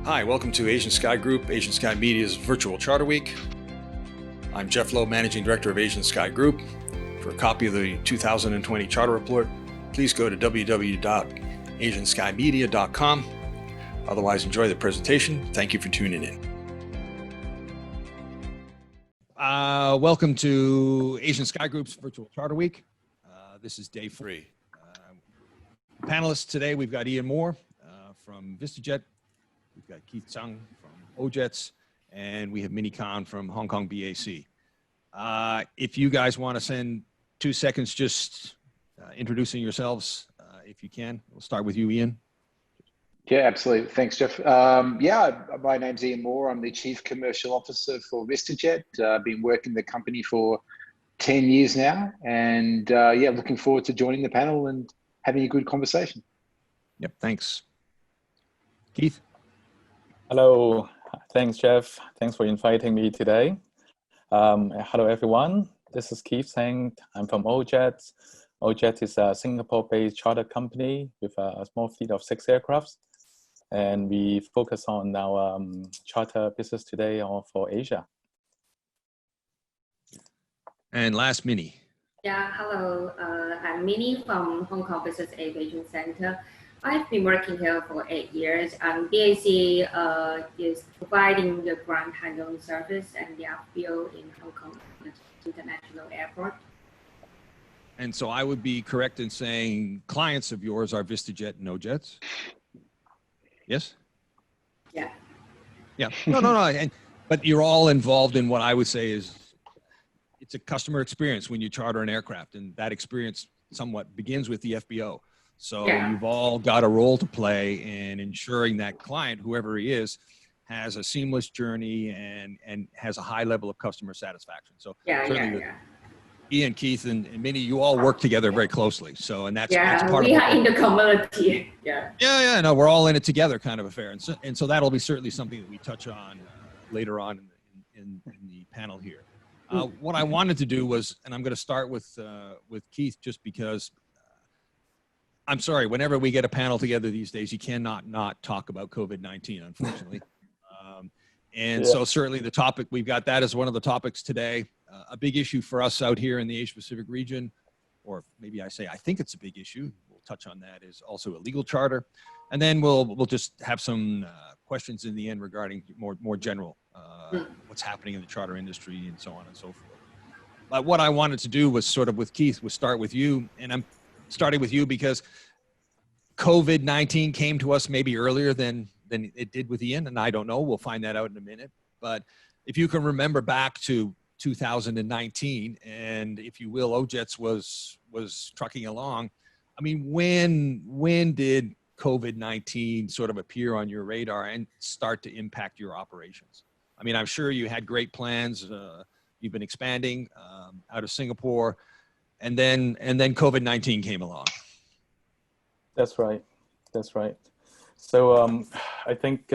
Hi, welcome to Asian Sky Group, Asian Sky Media's virtual charter week. I'm Jeff Lowe, Managing Director of Asian Sky Group. For a copy of the 2020 charter report, please go to www.asianskymedia.com. Otherwise, enjoy the presentation. Thank you for tuning in. Welcome to Asian Sky Group's virtual charter week. This is day 3. Panelists today, we've got Ian Moore from VistaJet. We've got Keith Tsang from OJets, and we have Minnie from Hong Kong BAC. If you guys want to spend 2 seconds just introducing yourselves, if you can. We'll start with you, Ian. Yeah, absolutely. Thanks, Jeff. My name's Ian Moore. I'm the Chief Commercial Officer for VistaJet. I've been working the company for 10 years now, and looking forward to joining the panel and having a good conversation. Yep, thanks. Keith? Hello, thanks, Jeff. Thanks for inviting me today. Hello, everyone. This is Keith Tsang. I'm from OJets. OJets is a Singapore-based charter company with a small fleet of 6 aircrafts. And we focus on our charter business today for Asia. And last, Minnie. Yeah, hello. I'm Minnie from Hong Kong Business Aviation Center. I've been working here for 8 years. BAC is providing the ground handling service and the FBO in Hong Kong International Airport. And so I would be correct in saying clients of yours are VistaJet and OJets? Yes? Yeah. Yeah. No. But you're all involved in what I would say is it's a customer experience when you charter an aircraft, and that experience somewhat begins with the FBO. So You've all got a role to play in ensuring that client, whoever he is, has a seamless journey and has a high level of customer satisfaction. So Ian, Keith, and Minnie, you all work together very closely. So, and that's part we of are in the community. No, we're all in it together, kind of affair. And so that'll be certainly something that we touch on later on in the panel here. What I wanted to do was, and I'm going to start with Keith, just because. I'm sorry, whenever we get a panel together these days, you cannot not talk about COVID-19, unfortunately. So certainly the topic, we've got that as one of the topics today. A big issue for us out here in the Asia Pacific region, or maybe I think it's a big issue. We'll touch on that, is also illegal charter. And then we'll just have some questions in the end regarding more general, what's happening in the charter industry and so on and so forth. But what I wanted to do was sort of with Keith, was start with you, and I'm starting with you because COVID-19 came to us maybe earlier than it did with Ian, and I don't know, we'll find that out in a minute. But if you can remember back to 2019, and if you will, OJets was trucking along. I mean, when did COVID-19 sort of appear on your radar and start to impact your operations? I mean, I'm sure you had great plans. You've been expanding out of Singapore. And then COVID-19 came along. That's right. So I think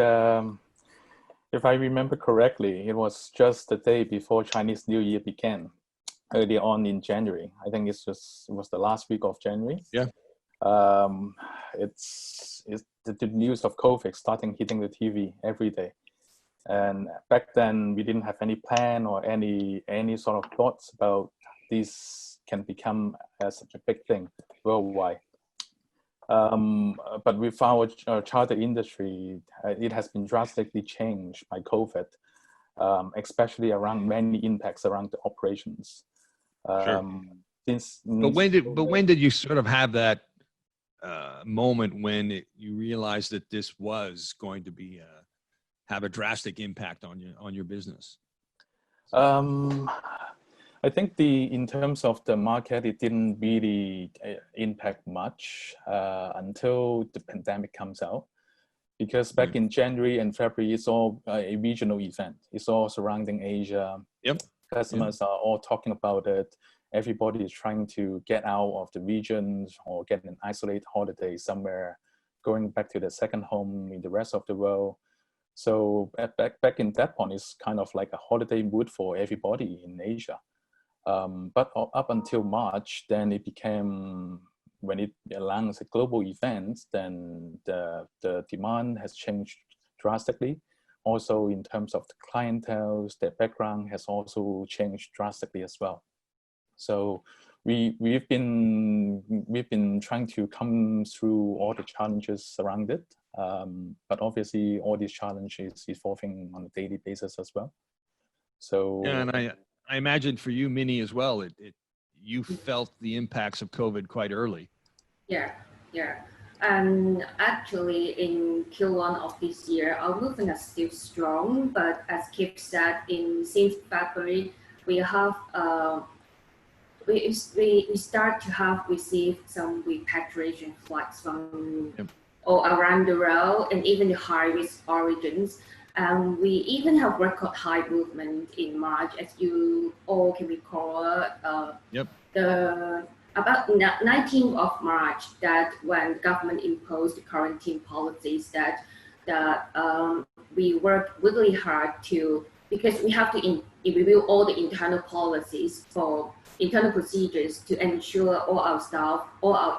if I remember correctly, it was just the day before Chinese New Year began, early on in January. I think it was the last week of January. Yeah. It's the news of COVID starting hitting the TV every day. And back then we didn't have any plan or any sort of thoughts about this can become such a big thing worldwide. But with our charter industry, it has been drastically changed by COVID, especially around many impacts around the operations. Sure. But when did you sort of have that moment when you realized that this was going to be have a drastic impact on your business? I think in terms of the market, it didn't really impact much until the pandemic comes out, because back in January and February, it's all a regional event. It's all surrounding Asia. Yep. Customers are all talking about it. Everybody is trying to get out of the regions or get an isolated holiday somewhere, going back to their second home in the rest of the world. So back in that point, it's kind of like a holiday mood for everybody in Asia. But up until March, then it became, when it lands a global event, then the demand has changed drastically. Also, in terms of the clientele, their background has also changed drastically as well. So we've been trying to come through all the challenges around it, but obviously all these challenges evolving on a daily basis as well. So yeah, and I imagine for you, Minnie, as well, you felt the impacts of COVID quite early. Yeah, yeah. Actually, in Q1 of this year, our movement is still strong, but as Kip said, since February, we have we start to have received some repatriation flights from all around the world, and even the high-risk origins. We even have record high movement in March, as you all can recall. About 19th of March, that when the government imposed the quarantine policies, that we worked really hard because we have to review all the internal policies for internal procedures to ensure all our staff, all our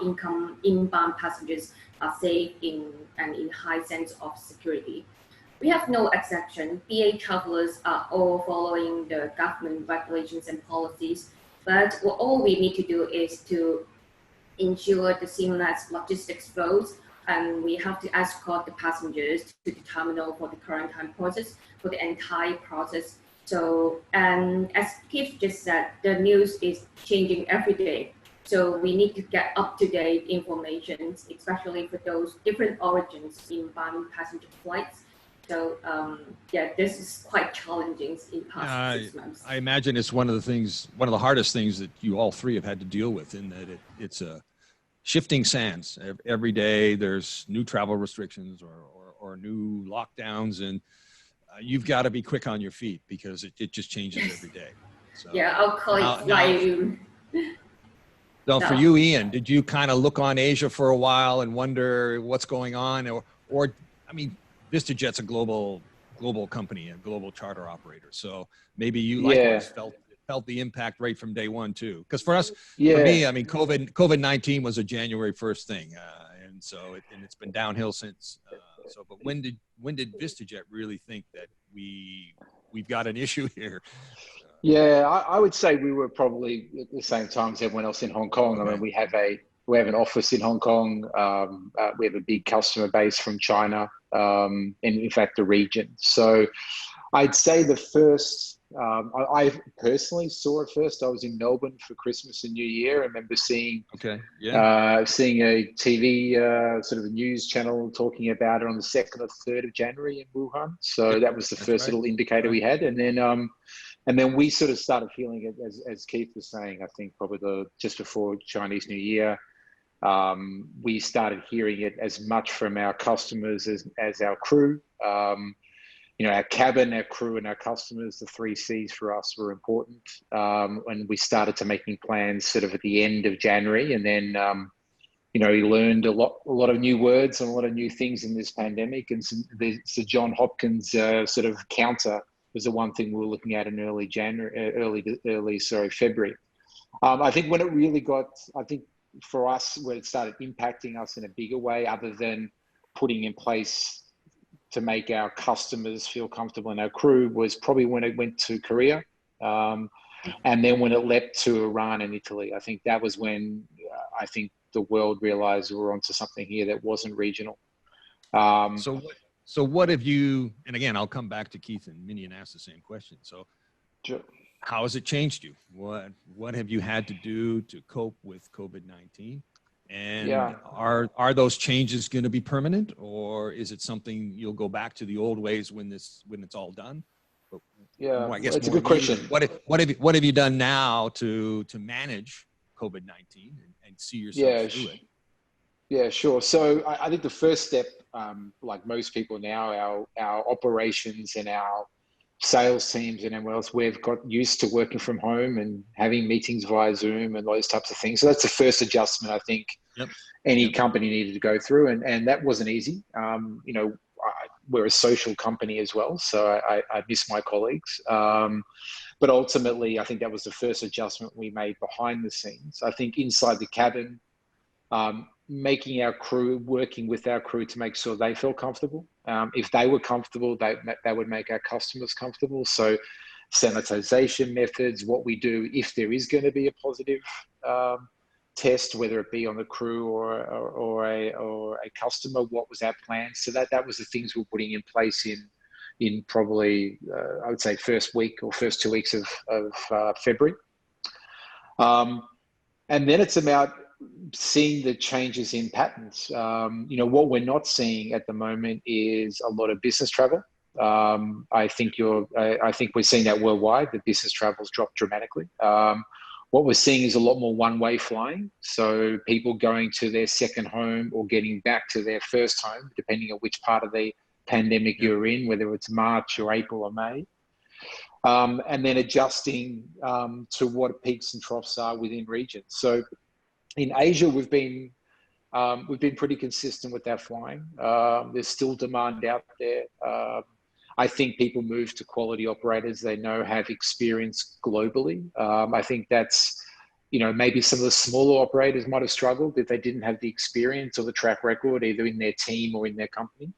inbound passengers are safe and in high sense of security. We have no exception. BA travelers are all following the government regulations and policies. But all we need to do is to ensure the seamless logistics flows, and we have to escort the passengers to the terminal for the quarantine process, for the entire process. So, and as Keith just said, the news is changing every day. So we need to get up-to-date information, especially for those different origins inbound passenger flights. So yeah, this is quite challenging in past 6 months. I imagine it's one of the hardest things that you all three have had to deal with, in that it's a shifting sands. Every day there's new travel restrictions or new lockdowns, and you've got to be quick on your feet because it just changes every day. So, yeah, our colleagues like you. So for you, Ian, did you kind of look on Asia for a while and wonder what's going on, or I mean, VistaJet's a global company, a global charter operator. So maybe you likewise felt the impact right from day one too. Because for us, for me, I mean, COVID-19 was a January 1st thing, and so it's been downhill since. But when did VistaJet really think that we've got an issue here? Yeah, I would say we were probably at the same time as everyone else in Hong Kong. Okay. I mean, we have an office in Hong Kong. We have a big customer base from China, and in fact, the region. So I'd say the first, I personally saw it first. I was in Melbourne for Christmas and New Year. I remember seeing seeing a TV sort of a news channel talking about it on the 2nd or 3rd of January in Wuhan. So that was the first little indicator we had. And then we sort of started feeling it, as Keith was saying, I think probably just before Chinese New Year. We started hearing it as much from our customers as our crew. Our cabin, our crew, and our customers, the 3 C's for us were important. And we started to making plans sort of at the end of January. And then, we learned a lot of new words and a lot of new things in this pandemic. And the John Hopkins sort of counter was the one thing we were looking at in early February. I think when it really for us, when it started impacting us in a bigger way, other than putting in place to make our customers feel comfortable and our crew, was probably when it went to Korea. And then when it leapt to Iran and Italy. I think that was when I think the world realized we were onto something here that wasn't regional. So what have you, and again, I'll come back to Keith and Minnie and ask the same question. So sure. How has it changed you? What have you had to do to cope with COVID-19? And are those changes going to be permanent, or is it something you'll go back to the old ways when it's all done? But, I guess it's a good question. What have you done now to manage COVID-19 and see yourself through it? Yeah, sure. So I think the first step, like most people now, our operations and our sales teams and everyone else, we've got used to working from home and having meetings via Zoom and those types of things. So that's the first adjustment I think any company needed to go through, and that wasn't easy. We're a social company as well, so I miss my colleagues. But ultimately, I think that was the first adjustment we made behind the scenes. I think inside the cabin, making our crew, working with our crew to make sure they feel comfortable. If they were comfortable, that would make our customers comfortable. So sanitization methods, what we do if there is going to be a positive test, whether it be on the crew or a customer, what was our plan? So that was the things we're putting in place in probably, I would say, first week or first 2 weeks of February. And then it's about seeing the changes in patterns. What we're not seeing at the moment is a lot of business travel. I think we're seeing that worldwide. The business travel's dropped dramatically. What we're seeing is a lot more one-way flying. So people going to their second home or getting back to their first home, depending on which part of the pandemic you're in, whether it's March or April or May. And then adjusting to what peaks and troughs are within regions. So in Asia, we've been pretty consistent with our flying. There's still demand out there. I think people move to quality operators they know have experience globally. I think that's, maybe some of the smaller operators might have struggled if they didn't have the experience or the track record either in their team or in their company.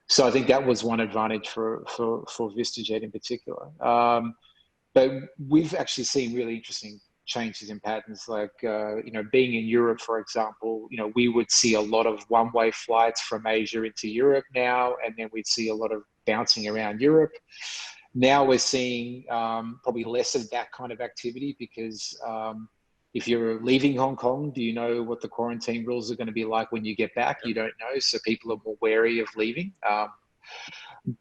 So I think that was one advantage for VistaJet in particular. But we've actually seen really interesting changes in patterns, like, being in Europe, for example, we would see a lot of one-way flights from Asia into Europe now, and then we'd see a lot of bouncing around Europe. Now we're seeing probably less of that kind of activity because if you're leaving Hong Kong, do you know what the quarantine rules are going to be like when you get back? You don't know, so people are more wary of leaving.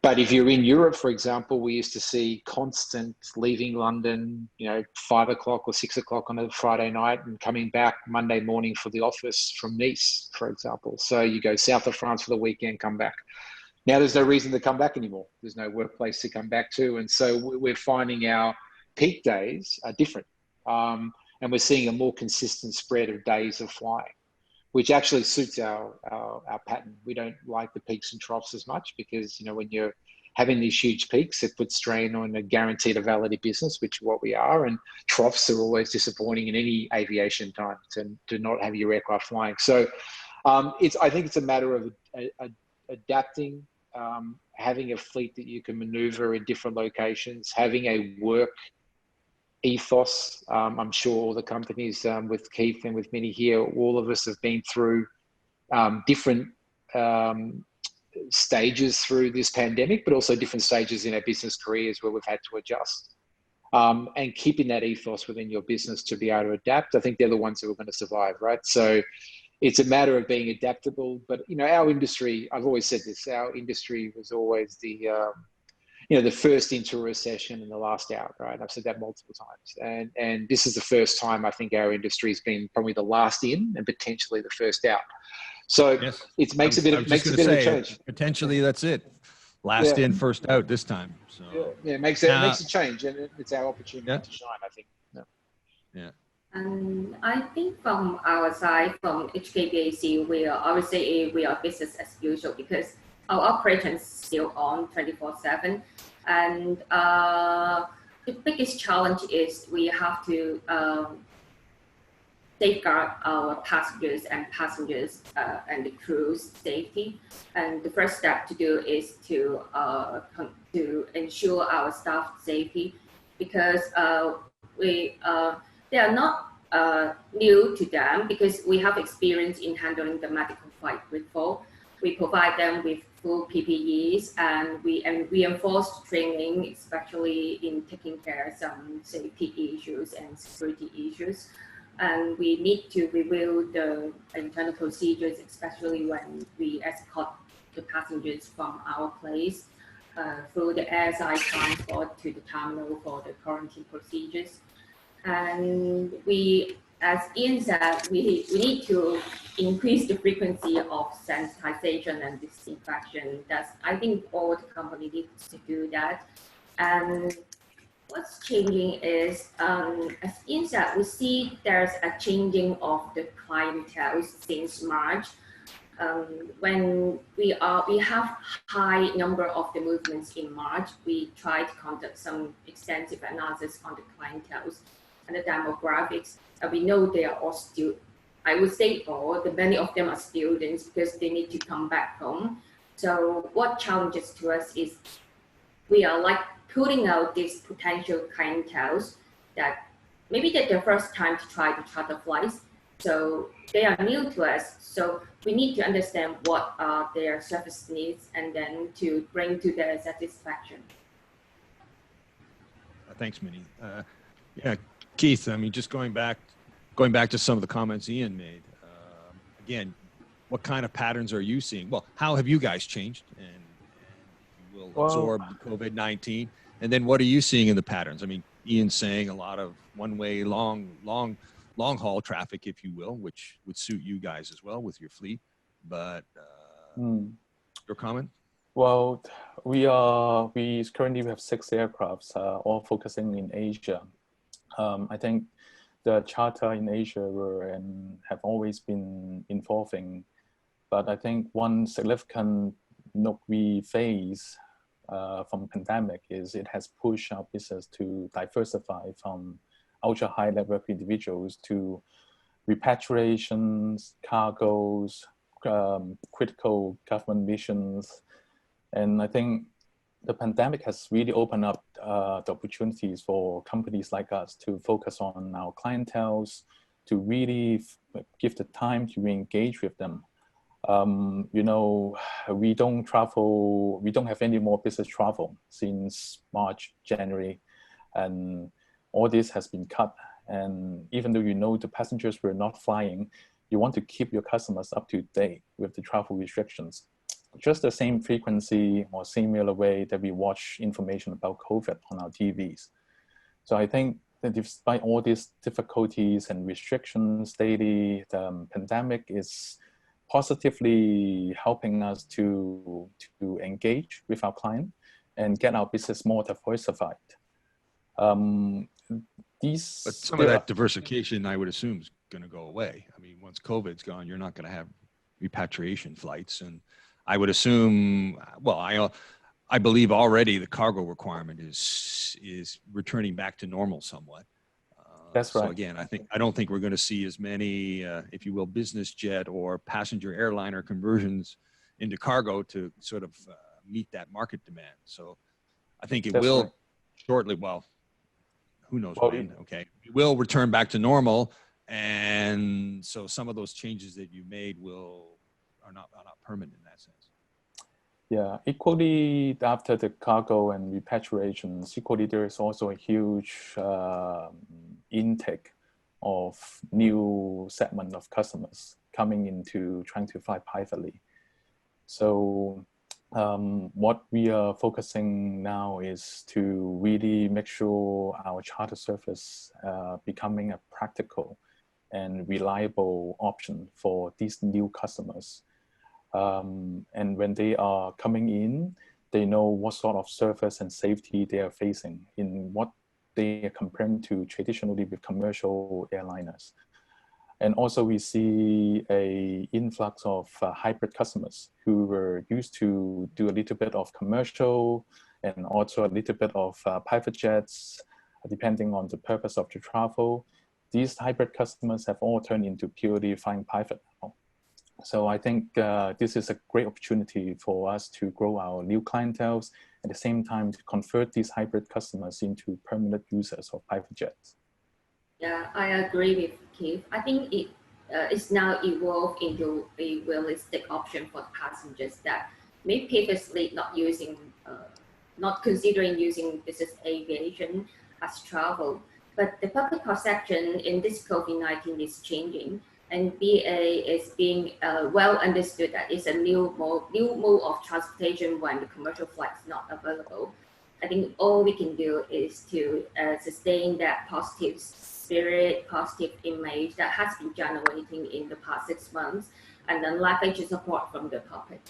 But if you're in Europe, for example, we used to see constant leaving London, 5 o'clock or 6 o'clock on a Friday night and coming back Monday morning for the office from Nice, for example. So you go south of France for the weekend, come back. Now there's no reason to come back anymore. There's no workplace to come back to. And so we're finding our peak days are different. And we're seeing a more consistent spread of days of flying, which actually suits our pattern. We don't like the peaks and troughs as much because, when you're having these huge peaks, it puts strain on a guaranteed availability business, which is what we are. And troughs are always disappointing in any aviation time to not have your aircraft flying. So I think it's a matter of adapting, having a fleet that you can maneuver in different locations, having a work ethos. I'm sure all the companies with Keith and with Minnie here, all of us have been through different stages through this pandemic, but also different stages in our business careers where we've had to adjust. And keeping that ethos within your business to be able to adapt, I think they're the ones who are going to survive, right? So it's a matter of being adaptable. But, our industry, I've always said this, our industry was always the first into a recession and the last out, right? I've said that multiple times. And this is the first time I think our industry has been probably the last in and potentially the first out. So yes. It makes a bit of a change. Potentially that's it. Last in, first out this time. So it makes a change, and it's our opportunity to shine, I think. Yeah. And I think from our side, from HKBAC, we are business as usual because our operation is still on 24/7. And the biggest challenge is we have to safeguard our passengers and the crew's safety. And the first step to do is to ensure our staff safety, because they are not new to them because we have experience in handling the medical flight before. We provide them with full PPEs and we enforce training, especially in taking care of some safety issues and security issues. And we need to review the internal procedures, especially when we escort the passengers from our place through the airside transport to the terminal for the quarantine procedures. And as Ian said, we need to increase the frequency of sensitization and disinfection. I think all the company needs to do that. And what's changing is, as Ian said, we see there's a changing of the clientele since March. When we have high number of the movements in March, we try to conduct some extensive analysis on the clientele and the demographics. We know they are all still I would say all, the many of them are students because they need to come back home. So what challenges to us is we are like putting out these potential clientels that maybe they're their first time to try to charter flights. So they are new to us. So we need to understand what are their service needs and then to bring to their satisfaction. Thanks, Minnie. Yeah, Keith, I mean, just going back to some of the comments Ian made, again, what kind of patterns are you seeing? Well, how have you guys changed and if you will absorb COVID-19? And then what are you seeing in the patterns? I mean, Ian's saying a lot of one-way, long haul traffic, if you will, which would suit you guys as well with your fleet. But your comment? Well, we currently have 6 aircrafts, all focusing in Asia. I think the charter in Asia have always been evolving, but I think one significant note we face from pandemic is it has pushed our business to diversify from ultra high net worth individuals to repatriations, cargoes, critical government missions. And I think the pandemic has really opened up the opportunities for companies like us to focus on our clienteles, to really give the time to re-engage with them. You know, we don't have any more business travel since March, January, and all this has been cut. And even though you know the passengers were not flying, you want to keep your customers up to date with the travel restrictions. Just the same frequency or similar way that we watch information about COVID on our TVs. So I think that despite all these difficulties and restrictions daily, the pandemic is positively helping us to engage with our client and get our business more diversified. But some of that diversification, I would assume, is going to go away. I mean, once COVID's gone, you're not going to have repatriation flights. And I would assume, well, I believe already the cargo requirement is returning back to normal somewhat. That's right. So again, I don't think we're going to see as many, if you will, business jet or passenger airliner conversions into cargo to sort of meet that market demand. So I think it will shortly, well, who knows when, okay, it will return back to normal. And so some of those changes that you made are not permanent in that sense. Yeah, equally after the cargo and repatriations, equally there is also a huge intake of new segment of customers coming into trying to fly privately. So what we are focusing now is to really make sure our charter service becoming a practical and reliable option for these new customers. And when they are coming in, they know what sort of service and safety they are facing in what they are comparing to traditionally with commercial airliners. And also we see a influx of hybrid customers who were used to do a little bit of commercial and also a little bit of private jets, depending on the purpose of the travel. These hybrid customers have all turned into purely flying private now. So I think this is a great opportunity for us to grow our new clienteles, at the same time to convert these hybrid customers into permanent users of private jets. Yeah, I agree with Keith. I think it's now evolved into a realistic option for passengers that may previously not considering using business aviation as travel. But the public perception in this COVID-19 is changing, and BA is being well understood that it's a new mode of transportation when the commercial flight is not available. I think all we can do is to sustain that positive spirit, positive image that has been generating in the past 6 months, and then leverage support from the public.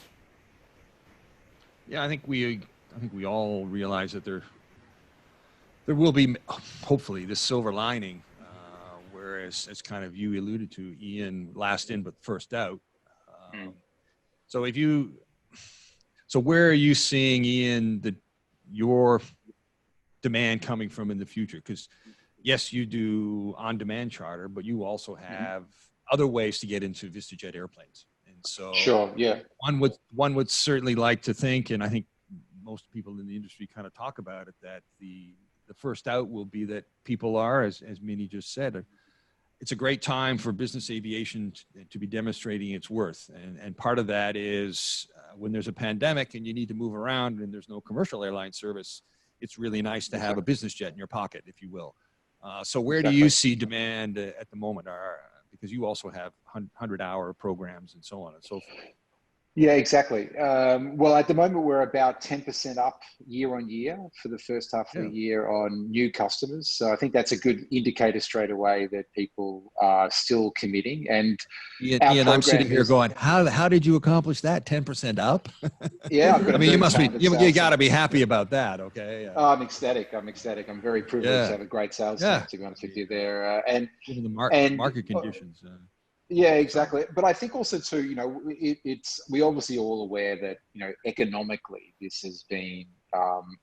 Yeah, I think we all realize that there will be, hopefully, this silver lining, whereas, as kind of you alluded to, Ian, last in but first out. So where are you seeing, Ian, your demand coming from in the future? Because yes, you do on-demand charter, but you also have other ways to get into VistaJet airplanes. And so Sure, yeah. one would certainly like to think, and I think most people in the industry kind of talk about it, that the first out will be that people are, as Minnie just said, it's a great time for business aviation to be demonstrating its worth. And part of that is when there's a pandemic and you need to move around and there's no commercial airline service, it's really nice to have a business jet in your pocket, if you will. So where do you see demand at the moment? Because you also have 100-hour programs and so on and so forth. Yeah, exactly. Well, at the moment, we're about 10% up year on year for the first half of the year on new customers. So I think that's a good indicator straight away that people are still committing. And Ian, I'm sitting here going, how did you accomplish that? 10% up? Yeah, I've got I mean, you got to be happy about that, okay? I'm ecstatic. I'm very privileged to have a great sales team, to be honest with you there. And given the market conditions. Yeah, exactly. But I think also too, we obviously all aware that, economically this has been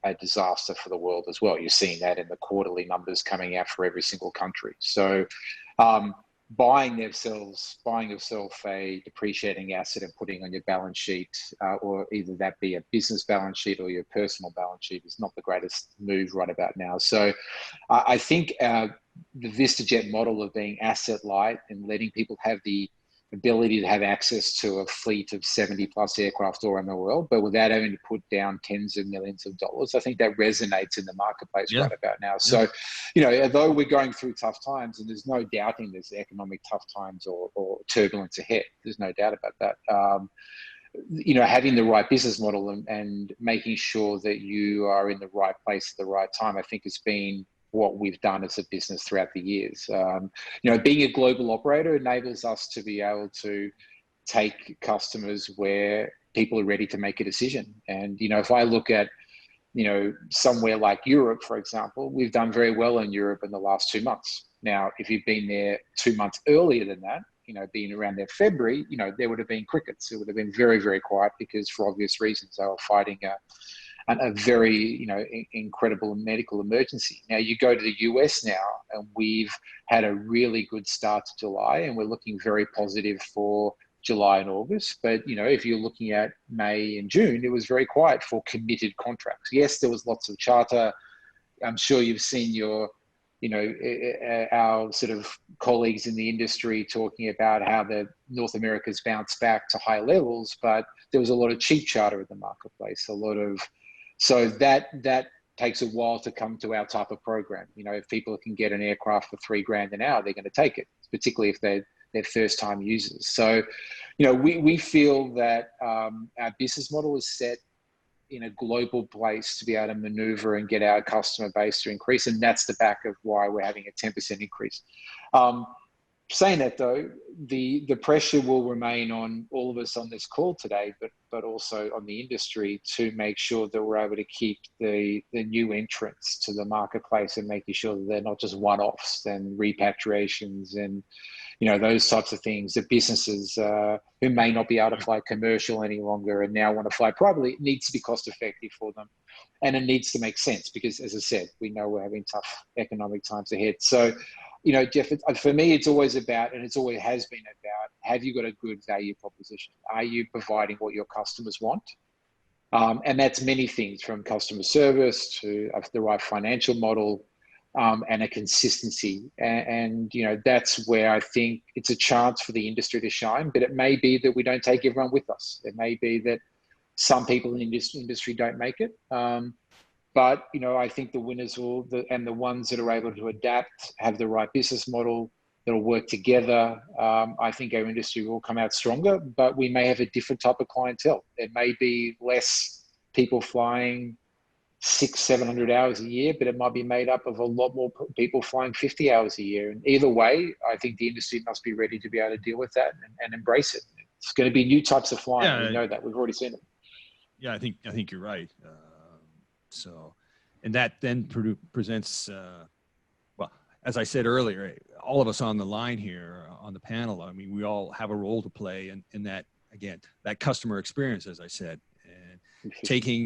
a disaster for the world as well. You're seeing that in the quarterly numbers coming out for every single country. So buying yourself a depreciating asset and putting on your balance sheet, or either that be a business balance sheet or your personal balance sheet, is not the greatest move right about now. So I think the VistaJet model of being asset light and letting people have the ability to have access to a fleet of 70 plus aircraft all around the world, but without having to put down tens of millions of dollars, I think that resonates in the marketplace right about now. So, although we're going through tough times, and there's no doubting there's economic tough times or turbulence ahead, there's no doubt about that. Having the right business model and making sure that you are in the right place at the right time, I think has been what we've done as a business throughout the years. Being a global operator enables us to be able to take customers where people are ready to make a decision. And, if I look at, somewhere like Europe, for example, we've done very well in Europe in the last 2 months. Now, if you've been there 2 months earlier than that, being around there February, there would have been crickets. It would have been very, very quiet because for obvious reasons, they were fighting a very, incredible medical emergency. Now you go to the US now, and we've had a really good start to July, and we're looking very positive for July and August. But, if you're looking at May and June, it was very quiet for committed contracts. Yes, there was lots of charter. I'm sure you've seen our sort of colleagues in the industry talking about how the North America's bounced back to high levels, but there was a lot of cheap charter in the marketplace, so that takes a while to come to our type of program. If people can get an aircraft for $3,000 an hour, they're going to take it, particularly if they're first time users. So, we feel that our business model is set in a global place to be able to maneuver and get our customer base to increase. And that's the back of why we're having a 10% increase. Saying that though, the pressure will remain on all of us on this call today, but also on the industry to make sure that we're able to keep the new entrants to the marketplace and making sure that they're not just one-offs and repatriations and those types of things. The businesses who may not be able to fly commercial any longer and now want to fly privately, it needs to be cost effective for them. And it needs to make sense because, as I said, we know we're having tough economic times ahead. So, Jeff, for me, it's always about, and it's always has been about, have you got a good value proposition? Are you providing what your customers want? And that's many things, from customer service to the right financial model, and a consistency. And that's where I think it's a chance for the industry to shine, but it may be that we don't take everyone with us. It may be that some people in the industry don't make it. But, I think the winners and the ones that are able to adapt, have the right business model, that'll work together. I think our industry will come out stronger, but we may have a different type of clientele. It may be less people flying 600-700 hours a year, but it might be made up of a lot more people flying 50 hours a year. And either way, I think the industry must be ready to be able to deal with that and embrace it. It's going to be new types of flying. Yeah, we know that. We've already seen it. Yeah, I think you're right. And that then presents, well, as I said earlier, all of us on the line here on the panel, I mean, we all have a role to play in that, again, that customer experience, as I said, and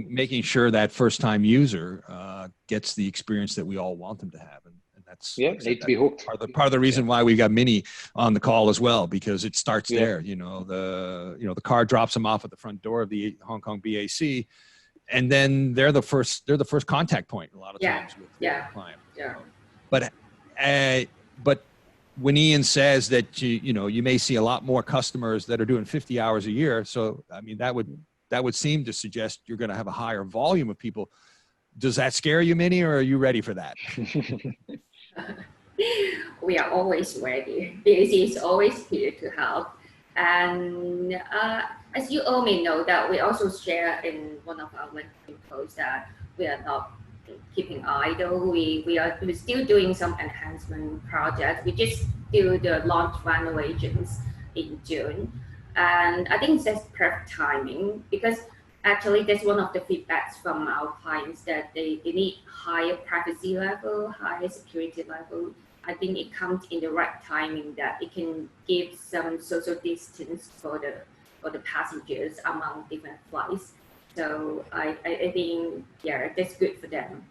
making sure that first time user gets the experience that we all want them to have. And That's Yeah, like I said, need to be hooked. part of the reason why we got Minnie on the call as well, because it starts Yeah. there. The car drops them off at the front door of the Hong Kong BAC, and then they're the first contact point a lot of times with the client. Yeah. But when Ian says that you may see a lot more customers that are doing 50 hours a year, so I mean that would seem to suggest you're going to have a higher volume of people. Does that scare you, Minnie, or are you ready for that? We are always ready. BAC is always here to help. And as you all may know, that we also share in one of our LinkedIn posts that we are not keeping idle. We're still doing some enhancement projects. We just do the launch renovations in June. And I think that's perfect timing, because actually that's one of the feedbacks from our clients, that they need higher privacy level, higher security level. I think it comes in the right timing, that it can give some social distance for the passengers among different flights. So I think, yeah, that's good for them.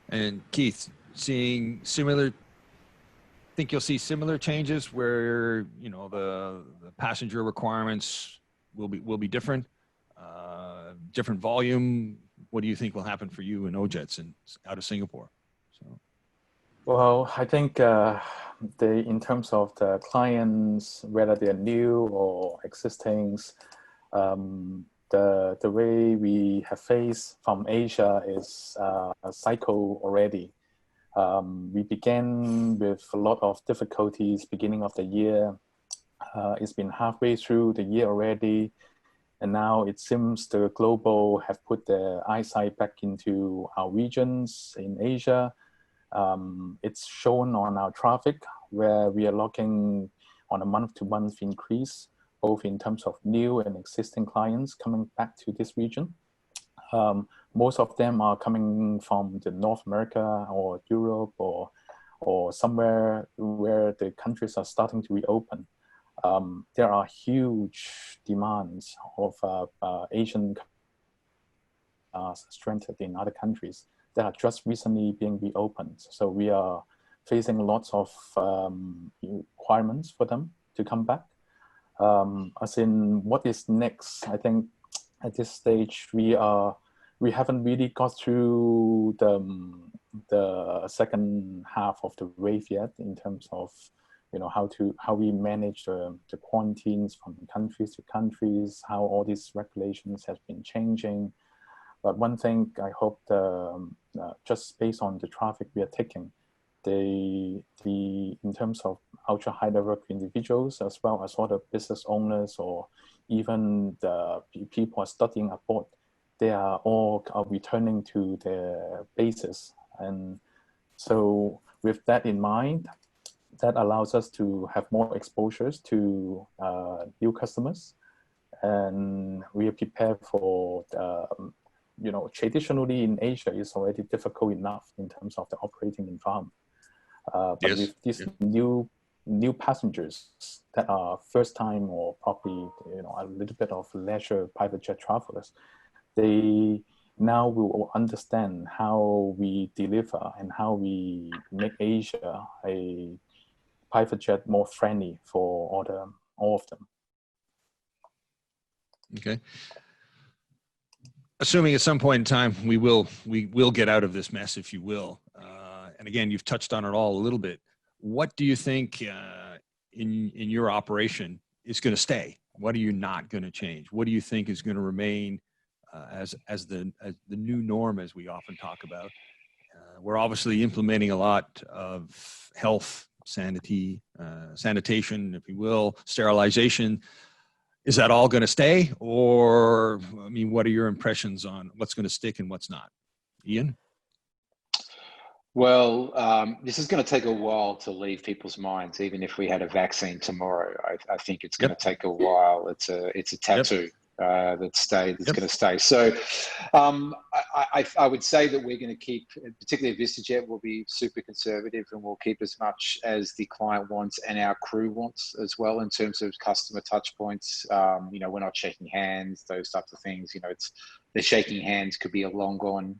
And Keith, think you'll see similar changes where the passenger requirements will be different, different volume. What do you think will happen for you in OJets and out of Singapore? So. Well, I think in terms of the clients, whether they're new or existing, the way we have faced from Asia is a cycle already. We began with a lot of difficulties beginning of the year. It's been halfway through the year already, and now it seems the global have put their eyesight back into our regions in Asia. It's shown on our traffic, where we are looking on a month-to-month increase, both in terms of new and existing clients coming back to this region. Most of them are coming from the North America or Europe or somewhere where the countries are starting to reopen. There are huge demands of Asian strengthened in other countries that are just recently being reopened. So we are facing lots of requirements for them to come back. As in what is next, I think at this stage we haven't really got through the second half of the wave yet, in terms of how we manage the quarantines from countries to countries, how all these regulations have been changing. But one thing I hope, just based on the traffic we are taking, in terms of ultra high net worth individuals, as well as all the business owners, or even the people who are studying abroad, they are all returning to their bases. And so with that in mind, that allows us to have more exposures to new customers. And we are prepared for traditionally in Asia, it's already difficult enough in terms of the operating environment. But yes. with these new passengers that are first time, or probably a little bit of leisure private jet travelers, they now will understand how we deliver and how we make Asia a private jet more friendly for all of them. Okay. Assuming at some point in time we will get out of this mess, if you will. And again, you've touched on it all a little bit. What do you think in your operation is going to stay? What are you not going to change? What do you think is going to remain as the new norm, as we often talk about? We're obviously implementing a lot of health, sanitation, if you will, sterilization. Is that all going to stay? Or, I mean, what are your impressions on what's going to stick and what's not? Ian? Well, this is going to take a while to leave people's minds, even if we had a vaccine tomorrow. I think it's going to take a while. It's a tattoo that's going to stay. So I would say that we're going to keep, particularly VistaJet, will be super conservative, and we'll keep as much as the client wants and our crew wants as well, in terms of customer touch points. We're not shaking hands, those types of things. The shaking hands could be a long gone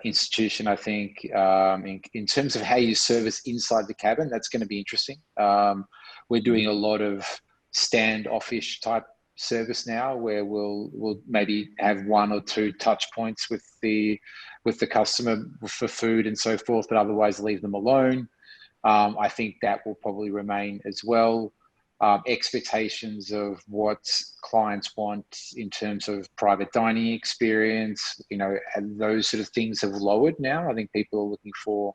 institution, I think, in terms of how you service inside the cabin. That's going to be interesting. We're doing a lot of standoffish type service now, where we'll maybe have 1 or 2 touch points with the customer for food and so forth, but otherwise leave them alone. I think that will probably remain as well. Expectations of what clients want in terms of private dining experience, and those sort of things have lowered now. I think people are looking for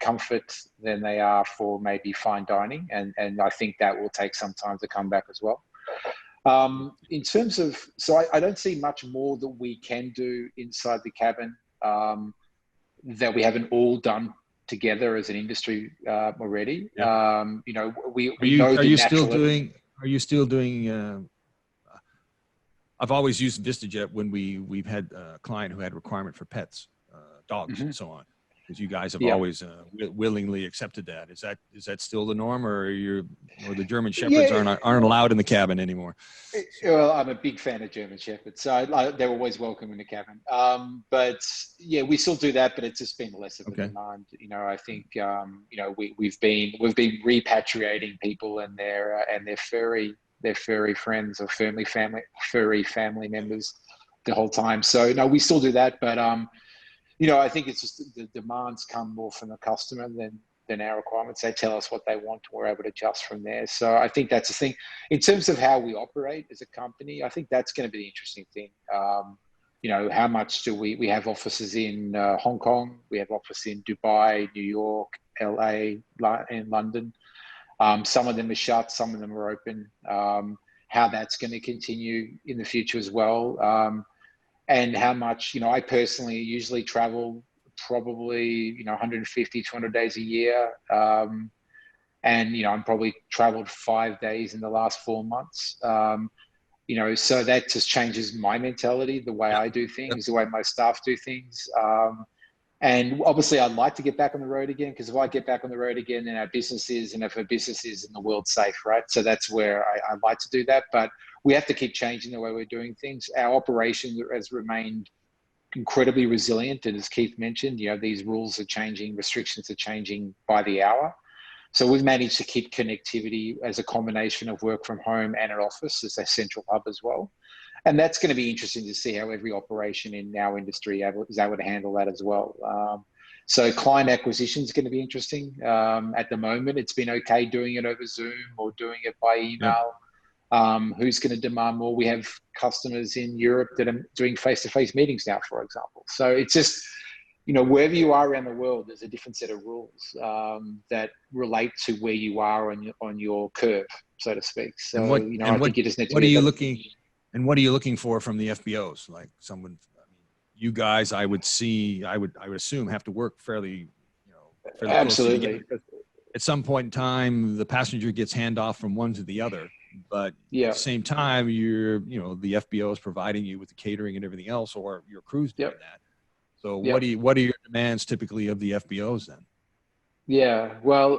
comfort than they are for maybe fine dining, and I think that will take some time to come back as well. In terms of, so I don't see much more that we can do inside the cabin that we haven't all done together as an industry already. Yeah. We Are know you still doing I've always used VistaJet when we've had a client who had requirement for pets, dogs and so on, because you guys have always willingly accepted that. Is that still the norm, or the German Shepherds aren't allowed in the cabin anymore? Well, I'm a big fan of German Shepherds, so they're always welcome in the cabin. But yeah, we still do that, but it's just been less of a demand. I think we've been repatriating people and their furry friends or furry family members the whole time. So no, we still do that, but I think it's just the demands come more from the customer than our requirements. They tell us what they want, and we're able to adjust from there. So I think that's the thing. In terms of how we operate as a company, I think that's going to be the interesting thing. How much do we have offices in Hong Kong? We have offices in Dubai, New York, LA, and London. Some of them are shut, some of them are open. How that's going to continue in the future as well. And how much, I personally usually travel probably, 150, 200 days a year. And, I'm probably traveled 5 days in the last 4 months. So that just changes my mentality, the way I do things, the way my staff do things. And obviously I'd like to get back on the road again, because if I get back on the road again, then our business is, and if our business is, in the world safe, right? So that's where I like to do that. But we have to keep changing the way we're doing things. Our operation has remained incredibly resilient. And as Keith mentioned, these rules are changing, restrictions are changing by the hour. So we've managed to keep connectivity as a combination of work from home and an office as a central hub as well. And that's going to be interesting to see how every operation in our industry is able to handle that as well. So client acquisition is going to be interesting. At the moment, it's been okay doing it over Zoom or doing it by email. Who's going to demand more? We have customers in Europe that are doing face-to-face meetings now, for example. So it's just, wherever you are around the world, there's a different set of rules that relate to where you are on your curve, so to speak. So, I think you just need to what are you looking for from the FBOs? Like you guys, I would assume have to work fairly absolutely. Closely. At some point in time, the passenger gets handoff from one to the other, but at the same time, the FBO is providing you with the catering and everything else, or your crew's doing that. So what are your demands typically of the FBOs then? Yeah, well,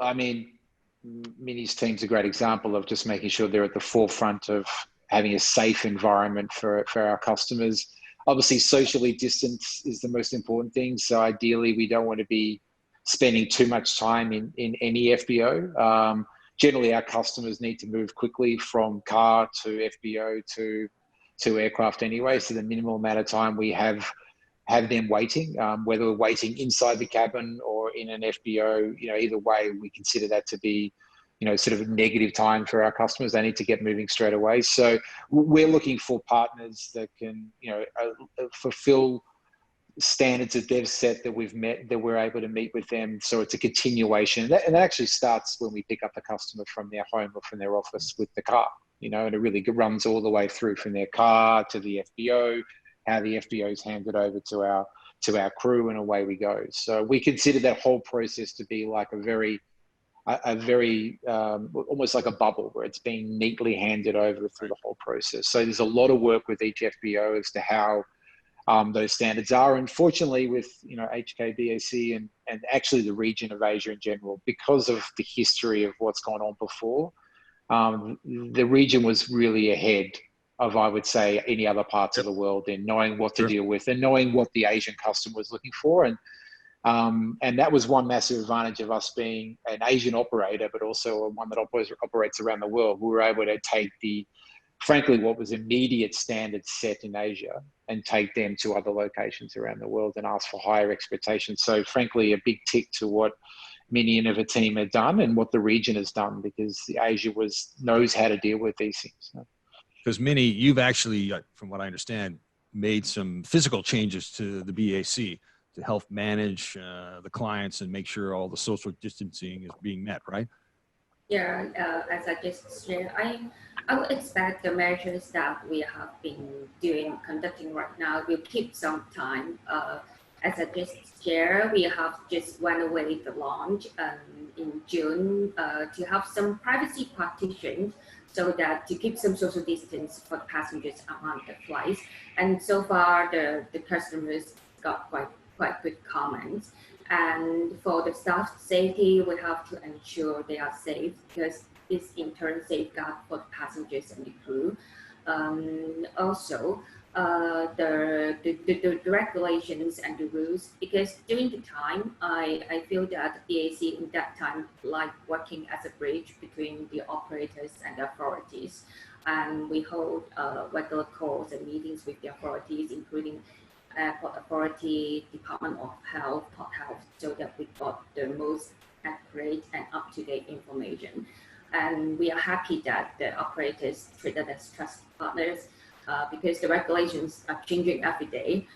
Minnie's team's a great example of just making sure they're at the forefront of having a safe environment for our customers. Obviously, socially distanced is the most important thing. So ideally, we don't want to be spending too much time in any FBO. Generally, our customers need to move quickly from car to FBO to aircraft anyway. So the minimal amount of time we have them waiting, whether we're waiting inside the cabin or in an FBO, either way, we consider that to be, sort of a negative time for our customers. They need to get moving straight away. So we're looking for partners that can, fulfill standards that they've set, that we've met, that we're able to meet with them. So it's a continuation. And that actually starts when we pick up the customer from their home or from their office with the car, and it really runs all the way through from their car to the FBO, how the FBO is handed over to our crew, and away we go. So we consider that whole process to be like a very almost like a bubble, where it's being neatly handed over through the whole process. So there's a lot of work with each FBO as to how those standards are. Unfortunately, with HKBAC and actually the region of Asia in general, because of the history of what's gone on before, the region was really ahead of, I would say, any other parts of the world in knowing what to deal with and knowing what the Asian customer was looking for. And that was one massive advantage of us being an Asian operator, but also one that operates around the world. We were able to take frankly, what was immediate standards set in Asia and take them to other locations around the world and ask for higher expectations. So frankly, a big tick to what Minnie and her team have done and what the region has done, because Asia knows how to deal with these things. Because Minnie, you've actually, from what I understand, made some physical changes to the BAC to help manage the clients and make sure all the social distancing is being met, right? Yeah, as I just shared, I would expect the measures that we have been conducting right now will keep some time. As I just shared, we have just went away the launch in June to have some privacy partitions so that to keep some social distance for the passengers on the flights. And so far, the customers got quite good comments. And for the staff safety, we have to ensure they are safe, because it's in turn safeguard for the passengers and the crew. Also, the regulations and the rules, because during the time, I feel that BAC in that time like working as a bridge between the operators and the authorities. And we hold regular calls and meetings with the authorities, including Airport Authority, Department of Health, Port Health, so that we got the most accurate and up-to-date information. And we are happy that the operators treat us as trusted partners, because the regulations are changing every day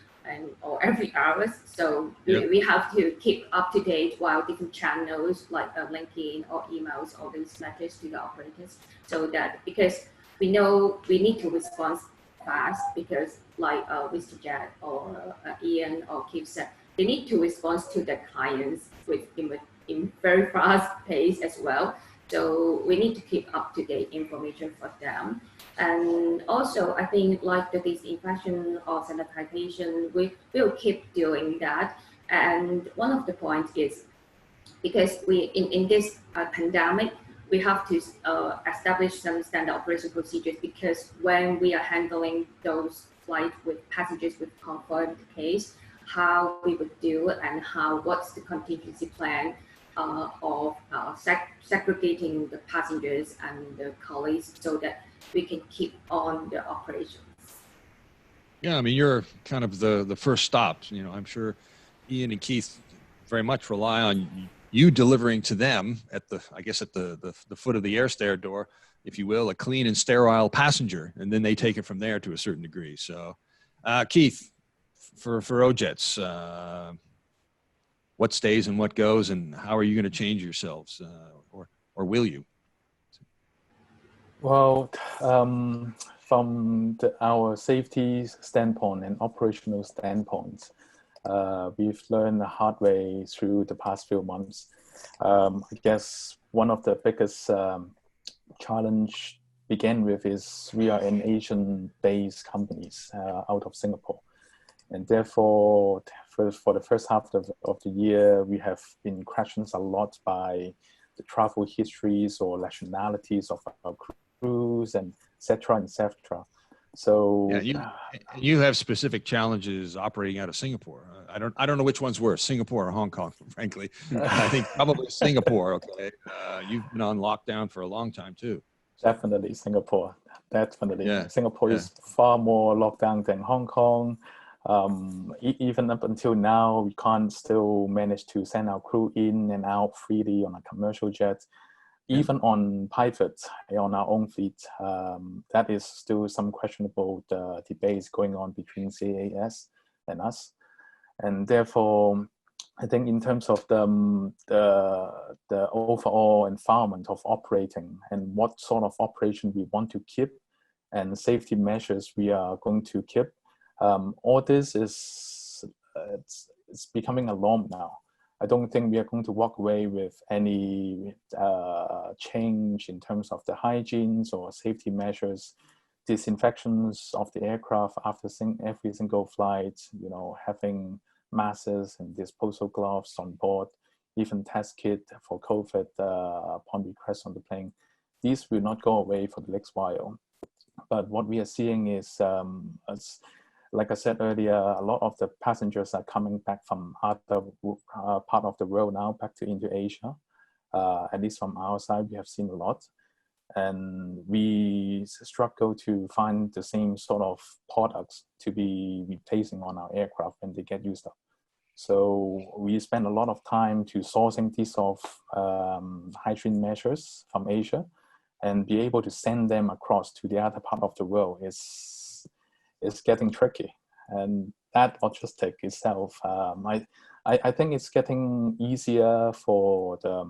or every hour. So we have to keep up to date while different channels like LinkedIn or emails, all those letters to the operators, so that because we know we need to respond fast, because like VistaJet or Ian or Keith said, they need to respond to the clients in very fast pace as well. So we need to keep up-to-date information for them. And also, I think like the disinfection or sanitization, we will keep doing that. And one of the points is because in this pandemic, we have to establish some standard operation procedures, because when we are handling those flights with passengers with confirmed case, how we would do it and what's the contingency plan of segregating the passengers and the colleagues so that we can keep on the operations. Yeah, I mean, you're kind of the first stop. You know, I'm sure Ian and Keith very much rely on you delivering to them at the foot of the air stair door, if you will, a clean and sterile passenger, and then they take it from there to a certain degree. So, Keith, for OJets, what stays and what goes, and how are you going to change yourselves, or will you? Well, from our safety standpoint and operational standpoint, we've learned the hard way through the past few months. I guess one of the biggest challenge began with is we are an Asian-based companies out of Singapore. And therefore, for the first half of the year, we have been questioned a lot by the travel histories or nationalities of our crews, and et cetera, et cetera. So yeah, you have specific challenges operating out of Singapore. I don't know which one's worse, Singapore or Hong Kong, frankly. I think probably Singapore. Okay, you've been on lockdown for a long time too. Definitely Singapore. Definitely, yeah. Singapore is far more locked down than Hong Kong. Even up until now, we can't still manage to send our crew in and out freely on a commercial jet. Even on private, on our own fleet, that is still some questionable debates going on between CAS and us. And therefore, I think in terms of the overall environment of operating and what sort of operation we want to keep and safety measures we are going to keep, all this is it's becoming a norm now. I don't think we are going to walk away with any change in terms of the hygienes or safety measures, disinfections of the aircraft after every single flight, you know, having masks and disposal gloves on board, even test kit for COVID upon request on the plane. These will not go away for the next while. But what we are seeing is, like I said earlier, a lot of the passengers are coming back from other part of the world now back into Asia. At least from our side, we have seen a lot. And we struggle to find the same sort of products to be replacing on our aircraft when they get used up. So we spend a lot of time to sourcing these sort of hygiene measures from Asia, and be able to send them across to the other part of the world is getting tricky. And that logistic itself, I think it's getting easier for the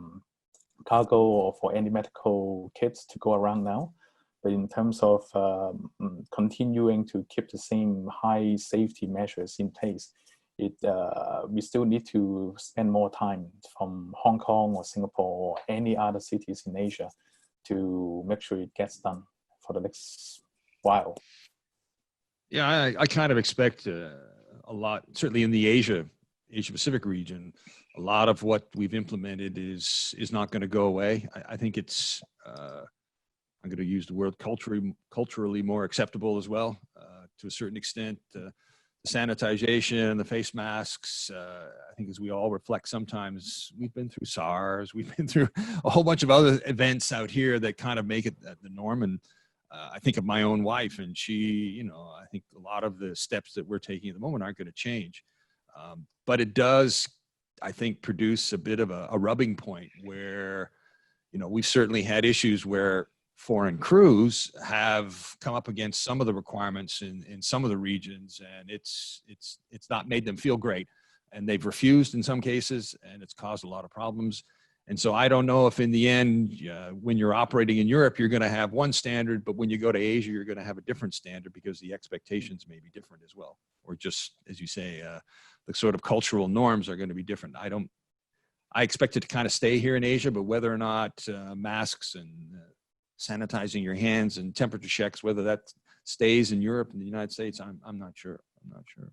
cargo or for any medical kits to go around now. But in terms of continuing to keep the same high safety measures in place, we still need to spend more time from Hong Kong or Singapore or any other cities in Asia to make sure it gets done for the next while. Yeah, I kind of expect a lot, certainly in the Asia Pacific region, a lot of what we've implemented is not going to go away. I think it's, I'm going to use the word culturally more acceptable as well, to a certain extent. The sanitization, the face masks, I think as we all reflect sometimes, we've been through SARS, we've been through a whole bunch of other events out here that kind of make it the norm. And I think of my own wife, and she, you know, I think a lot of the steps that we're taking at the moment aren't going to change. But it does, I think, produce a bit of a rubbing point where, you know, we've certainly had issues where foreign crews have come up against some of the requirements in some of the regions, and it's not made them feel great, and they've refused in some cases, and it's caused a lot of problems. And so I don't know if in the end, when you're operating in Europe, you're going to have one standard, but when you go to Asia, you're going to have a different standard because the expectations may be different as well, or just, as you say, the sort of cultural norms are going to be different. I expect it to kind of stay here in Asia, but whether or not masks and sanitizing your hands and temperature checks, whether that stays in Europe and the United States, I'm not sure. I'm not sure.